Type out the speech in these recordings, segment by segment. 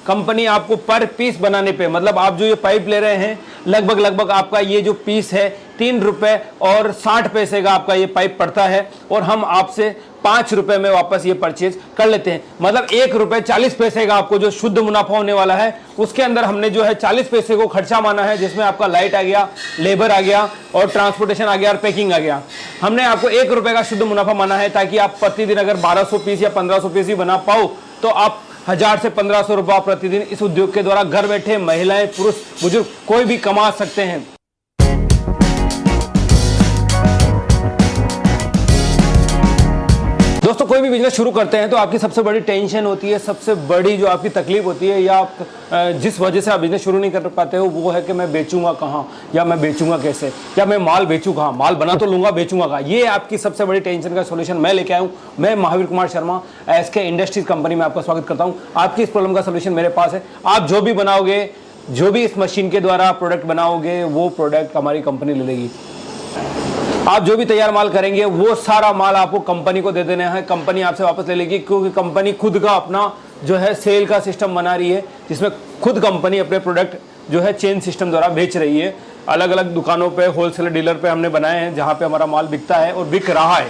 Company आपको पर piece बनाने पे, मतलब आप जो ये पाइप ले रहे हैं लगभग आपका ये जो पीस है 3 रुपए और 60 पैसे का आपका ये पाइप पड़ता है और हम आपसे 5 रुपए में वापस ये परचेज कर लेते हैं। मतलब 1 रुपए 40 पैसे का आपको जो शुद्ध मुनाफा होने वाला है उसके अंदर हमने जो है 40 पैसे को खर्चा माना है, जिसमें आपका लाइट आ गया, लेबर आ गया और ट्रांसपोर्टेशन आ गया और पैकिंग आ गया। हमने आपको 1 रुपए का शुद्ध मुनाफा माना है ताकि आप प्रतिदिन अगर 1200 पीस या 1500 पीस भी बना पाओ तो आप 1000 से 1500 रुपया प्रतिदिन इस उद्योग के द्वारा घर बैठे महिलाएं, पुरुष, बुजुर्ग कोई भी कमा सकते हैं। दोस्तों, कोई भी बिजनेस शुरू करते हैं तो आपकी सबसे बड़ी टेंशन होती है, सबसे बड़ी जो आपकी तकलीफ होती है या आप जिस वजह से आप बिजनेस शुरू नहीं कर पाते हो वो है कि मैं बेचूंगा कहाँ या मैं बेचूंगा कैसे या मैं माल बेचूं कहाँ, माल बना तो लूंगा, बेचूंगा कहाँ। ये आपकी सबसे बड़ी टेंशन का सोल्यूशन मैं लेके आया हूँ। मैं Mahavir Kumar Sharma SK industries company में आपका स्वागत करता हूँ। आपकी इस प्रॉब्लम का सोल्यूशन मेरे पास है। आप जो भी बनाओगे, जो भी इस मशीन के द्वारा प्रोडक्ट बनाओगे वो प्रोडक्ट हमारी कंपनी ले लेगी। आप जो भी तैयार माल करेंगे वो सारा माल आपको कंपनी को दे देना है, कंपनी आपसे वापस ले लेगी, क्योंकि कंपनी खुद का अपना जो है सेल का सिस्टम बना रही है, जिसमें खुद कंपनी अपने प्रोडक्ट जो है चेन सिस्टम द्वारा बेच रही है। अलग अलग दुकानों पे, होलसेलर डीलर पे हमने बनाए हैं जहाँ पे हमारा माल बिकता है और बिक रहा है।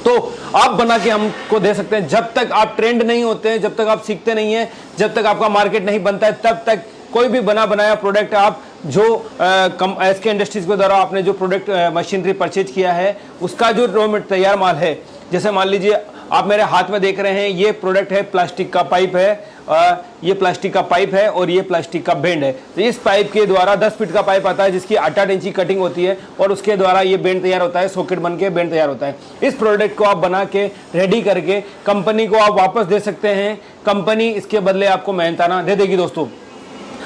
तो आप बना के हमको दे सकते हैं। जब तक आप ट्रेंड नहीं होते हैं, जब तक आप सीखते नहीं हैं, जब तक आपका मार्केट नहीं बनता है, तब तक कोई भी बना बनाया प्रोडक्ट आप जो एसके इंडस्ट्रीज के द्वारा आपने जो प्रोडक्ट मशीनरी परचेज किया है उसका जो रॉ मटेरियल तैयार माल है, जैसे मान लीजिए आप मेरे हाथ में देख रहे हैं ये प्रोडक्ट है, प्लास्टिक का पाइप है, ये प्लास्टिक का पाइप है और ये प्लास्टिक का बेंड है। तो इस पाइप के द्वारा 10 फीट का पाइप आता है जिसकी 8-8 इंची कटिंग होती है और उसके द्वारा ये बेंड तैयार होता है, सॉकेट बन के बेंड तैयार होता है। इस प्रोडक्ट को आप बना के रेडी करके कंपनी को आप वापस दे सकते हैं। कंपनी इसके बदले आपको मेहनताना दे देगी। दोस्तों,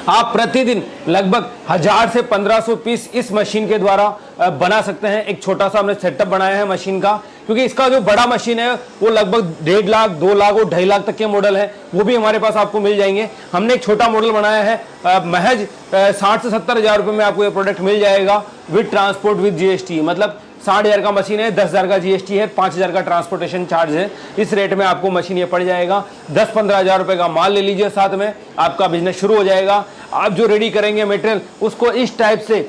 आप प्रतिदिन लगभग 1000 से 1500 पीस इस मशीन के द्वारा बना सकते हैं। एक छोटा सा हमने सेटअप बनाया है मशीन का, क्योंकि इसका जो बड़ा मशीन है वो लगभग 1.5 लाख, 2 लाख और 2.5 लाख तक के मॉडल है, वो भी हमारे पास आपको मिल जाएंगे। हमने एक छोटा मॉडल बनाया है, महज 60 से 70 हज़ार रुपये में आपको ये प्रोडक्ट मिल जाएगा विद ट्रांसपोर्ट विद जीएसटी। मतलब 60,000 का मशीन है, 10,000 का जीएसटी है, 5,000 का ट्रांसपोर्टेशन चार्ज है। इस रेट में आपको मशीन ये पड़ जाएगा। 10-15 हज़ार रुपये का माल ले लीजिए, साथ में आपका बिजनेस शुरू हो जाएगा। आप जो रेडी करेंगे मटेरियल उसको इस टाइप से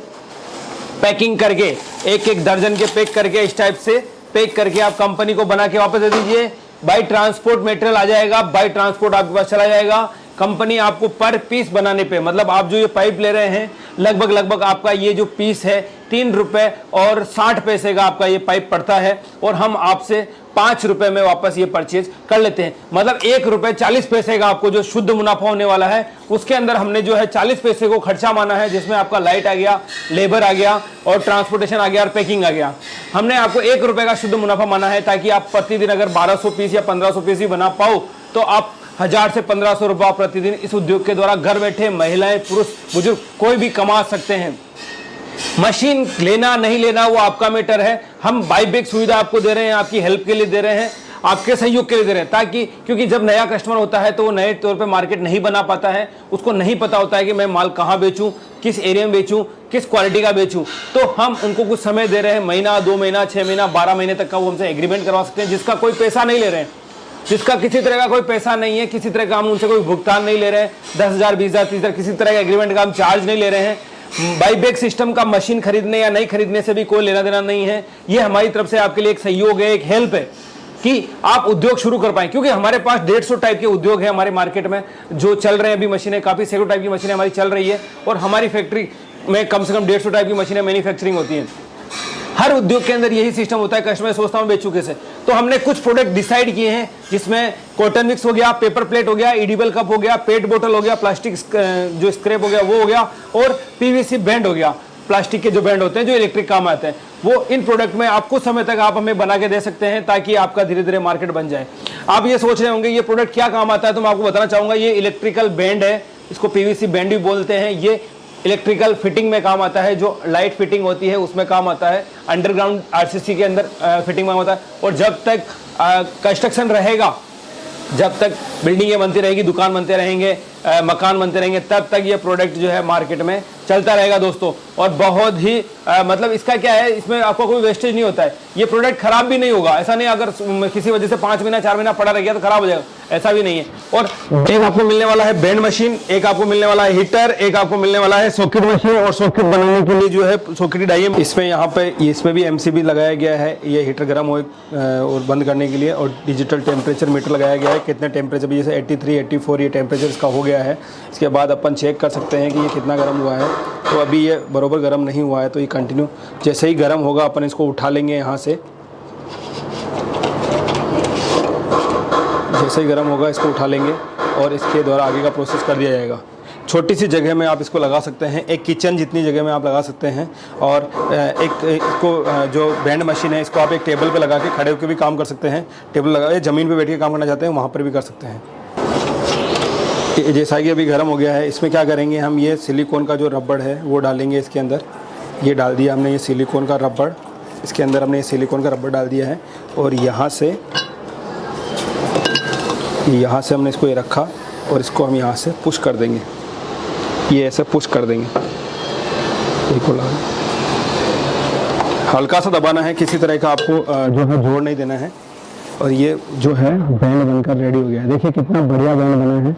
पैकिंग करके, एक दर्जन के पैक करके इस टाइप से पैक करके आप कंपनी को बना के वापस दे दीजिए। बाई ट्रांसपोर्ट मटेरियल आ जाएगा, बाई ट्रांसपोर्ट आपके पास चला जाएगा। कंपनी आपको पर पीस बनाने पे, मतलब आप जो ये पाइप ले रहे हैं लगभग आपका ये जो पीस है 3 रुपए और 60 पैसे का आपका ये पाइप पड़ता है और हम आपसे 5 रुपए में वापस ये परचेज कर लेते हैं। मतलब 1 रुपए 40 पैसे का आपको जो शुद्ध मुनाफा होने वाला है उसके अंदर हमने जो है 40 पैसे को खर्चा माना है, जिसमें आपका लाइट आ गया, लेबर आ गया और ट्रांसपोर्टेशन आ गया और पैकिंग आ गया। हमने आपको 1 रुपए का शुद्ध मुनाफा माना है ताकि आप प्रतिदिन अगर 1200 पीस या 1500 पीस भी बना पाओ तो आप 1000 से 1500 रुपया प्रतिदिन इस उद्योग के द्वारा घर बैठे महिलाएं, पुरुष, बुजुर्ग कोई भी कमा सकते हैं। मशीन लेना नहीं लेना वो आपका मैटर है। हम बाईबैक सुविधा आपको दे रहे हैं, आपकी हेल्प के लिए दे रहे हैं, आपके सहयोग के लिए दे रहे हैं, ताकि क्योंकि जब नया कस्टमर होता है तो वो नए तौर पे मार्केट नहीं बना पाता है, उसको नहीं पता होता है कि मैं माल कहाँ बेचूं, किस एरिया में बेचूं, किस क्वालिटी का बेचूं। तो हम उनको कुछ समय दे रहे हैं, महीना, 2 महीना, 6 महीना, 12 महीने तक का वो हमसे एग्रीमेंट करवा सकते हैं, जिसका कोई पैसा नहीं ले रहे हैं, जिसका किसी तरह का कोई पैसा नहीं है, किसी तरह का हम उनसे कोई भुगतान नहीं ले रहे हैं। 10,000, 20,000, 30,000 किसी तरह का एग्रीमेंट का हम चार्ज नहीं ले रहे हैं। बाईबैक सिस्टम का मशीन खरीदने या नहीं खरीदने से भी कोई लेना देना नहीं है। ये हमारी तरफ से आपके लिए एक सहयोग है, एक हेल्प है कि आप उद्योग शुरू कर पाएं, क्योंकि हमारे पास 150 टाइप के उद्योग है हमारे मार्केट में जो चल रहे हैं। अभी मशीनें काफी सैकड़ों टाइप की मशीनें हमारी चल रही है और हमारी फैक्ट्री में कम से कम 150 टाइप की मशीनें मैन्युफैक्चरिंग होती हैं। हर उद्योग के अंदर यही सिस्टम होता है, कस्टमर सोचता हूं बेचू कैसे। तो हमने कुछ प्रोडक्ट डिसाइड किए हैं, जिसमें कॉटन मिक्स हो गया, पेपर प्लेट हो गया, एडिबल कप हो गया, पेट बोतल हो गया, प्लास्टिक जो स्क्रैप हो गया वो हो गया और पीवीसी बैंड हो गया। प्लास्टिक के जो बैंड होते हैं जो इलेक्ट्रिक काम आते हैं, वो इन प्रोडक्ट में आप कुछ समय तक आप हमें बना के दे सकते हैं ताकि आपका धीरे धीरे मार्केट बन जाए। आप ये सोच रहे होंगे ये प्रोडक्ट क्या काम आता है, तो मैं आपको बताना चाहूंगा ये इलेक्ट्रिकल बैंड है, इसको पीवीसी बैंड भी बोलते हैं। ये इलेक्ट्रिकल फिटिंग में काम आता है, जो लाइट फिटिंग होती है उसमें काम आता है, अंडरग्राउंड आरसीसी के अंदर फिटिंग में होता है। और जब तक कंस्ट्रक्शन रहेगा, जब तक बिल्डिंगें बनती रहेगी, दुकान बनते रहेंगे, मकान बनते रहेंगे, तब तक ये प्रोडक्ट जो है मार्केट में चलता रहेगा दोस्तों। और बहुत ही मतलब इसका क्या है, इसमें आपको कोई वेस्टेज नहीं होता है, ये प्रोडक्ट खराब भी नहीं होगा। ऐसा नहीं अगर किसी वजह से 5 महीना 4 महीना पड़ा रह गया तो खराब हो जाएगा, ऐसा भी नहीं है। और एक आपको मिलने वाला है बेंड मशीन, एक आपको मिलने वाला है हीटर, एक आपको मिलने वाला है सॉकेट मशीन, और सॉकेट बनाने के लिए जो है सॉकेट डाई है। इसमें यहाँ पे इसमें भी MCB लगाया गया है, ये हीटर गर्म हो और बंद करने के लिए, और डिजिटल टेम्परेचर मीटर लगाया गया है, कितने टेम्परेचर भी, जैसे 83 84 ये टेम्परेचर इसका हो गया है। इसके बाद अपन चेक कर सकते हैं कि ये कितना गर्म हुआ है। तो अभी ये बरोबर गर्म नहीं हुआ है, तो ये कंटिन्यू जैसे ही गर्म होगा अपन इसको उठा लेंगे यहाँ से। जैसे ही गर्म होगा इसको उठा लेंगे और इसके द्वारा आगे का प्रोसेस कर दिया जाएगा। छोटी सी जगह में आप इसको लगा सकते हैं, एक किचन जितनी जगह में आप लगा सकते हैं। और इसको जो बैंड मशीन है इसको आप एक टेबल पे लगा के खड़े होकर भी काम कर सकते हैं, टेबल लगा के ज़मीन पे बैठ के काम करना चाहते हैं वहाँ पर भी कर सकते हैं। जैसा कि अभी गर्म हो गया है, इसमें क्या करेंगे हम, ये सिलिकॉन का जो रबड़ है वो डालेंगे इसके अंदर। ये डाल दिया हमने, ये सिलिकॉन का रबड़, इसके अंदर हमने ये सिलिकॉन का रबड़ डाल दिया है। और यहाँ से हमने इसको ये रखा और इसको हम यहाँ से पुश कर देंगे, ये ऐसे पुश कर देंगे। बिल्कुल हल्का सा दबाना है, किसी तरह का आपको जो है जोर नहीं देना है। और ये जो है बैंड बनकर रेडी हो गया है। देखिए कितना बढ़िया बैंड बना है।